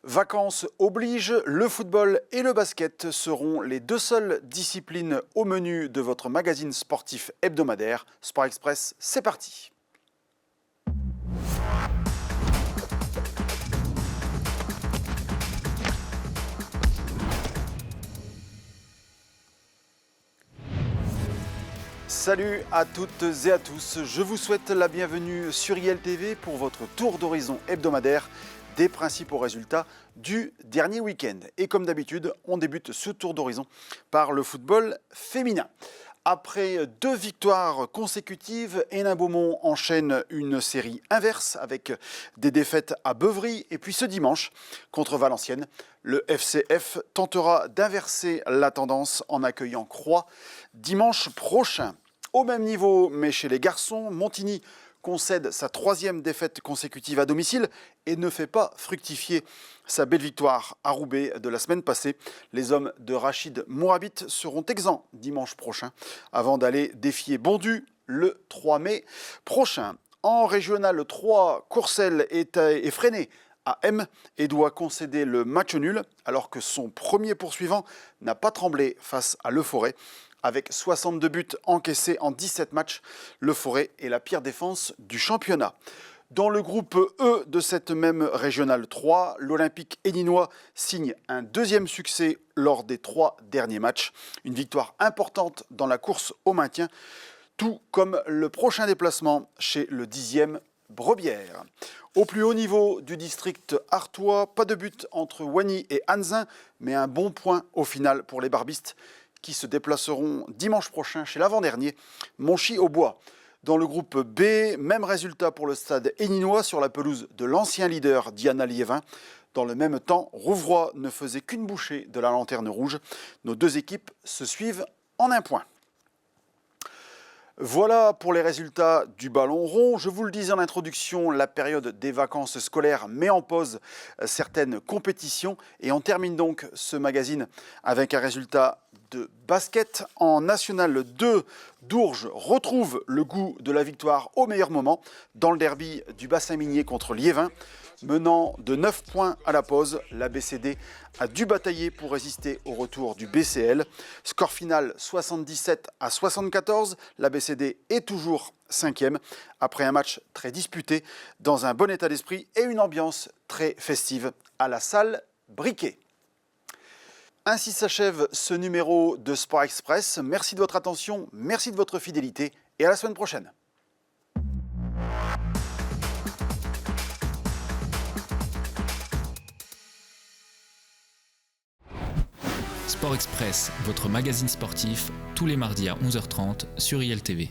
Vacances oblige, le football et le basket seront les deux seules disciplines au menu de votre magazine sportif hebdomadaire. Sport Express, c'est parti. Salut à toutes et à tous, je vous souhaite la bienvenue sur ILTV pour votre tour d'horizon hebdomadaire des principaux résultats du dernier week-end. Et comme d'habitude, on débute ce tour d'horizon par le football féminin. Après 2 victoires consécutives, Hénin Beaumont enchaîne une série inverse avec des défaites à Beuvry. Et puis ce dimanche, contre Valenciennes, le FCF tentera d'inverser la tendance en accueillant Croix dimanche prochain. Au même niveau, mais chez les garçons, Montigny concède sa 3e défaite consécutive à domicile et ne fait pas fructifier sa belle victoire à Roubaix de la semaine passée. Les hommes de Rachid Mourabit seront exempts dimanche prochain avant d'aller défier Bondu le 3 mai prochain. En régional 3, Courcelles est freiné à M et doit concéder le match nul alors que son premier poursuivant n'a pas tremblé face à Le Forêt. Avec 62 buts encaissés en 17 matchs, Le Forêt est la pire défense du championnat. Dans le groupe E de cette même régionale 3, l'Olympique héninois signe un 2e succès lors des 3 derniers matchs. Une victoire importante dans la course au maintien, tout comme le prochain déplacement chez le 10e Brebière. Au plus haut niveau du district artois, pas de but entre Wany et Anzin, mais un bon point au final pour les barbistes qui se déplaceront dimanche prochain chez l'avant-dernier, Monchy-au-Bois. Dans le groupe B, même résultat pour le stade héninois sur la pelouse de l'ancien leader Diana Liévin. Dans le même temps, Rouvroy ne faisait qu'une bouchée de la lanterne rouge. Nos 2 équipes se suivent en un point. Voilà pour les résultats du ballon rond. Je vous le disais en introduction, la période des vacances scolaires met en pause certaines compétitions et on termine donc ce magazine avec un résultat de basket. En National 2, Dourges retrouve le goût de la victoire au meilleur moment dans le derby du bassin minier contre Liévin. Menant de 9 points à la pause, la BCD a dû batailler pour résister au retour du BCL. Score final 77-74, la BCD est toujours 5e après un match très disputé dans un bon état d'esprit et une ambiance très festive à la salle Briquet. Ainsi s'achève ce numéro de Sport Express. Merci de votre attention, merci de votre fidélité et à la semaine prochaine. Sport Express, votre magazine sportif, tous les mardis à 11h30 sur ILTV.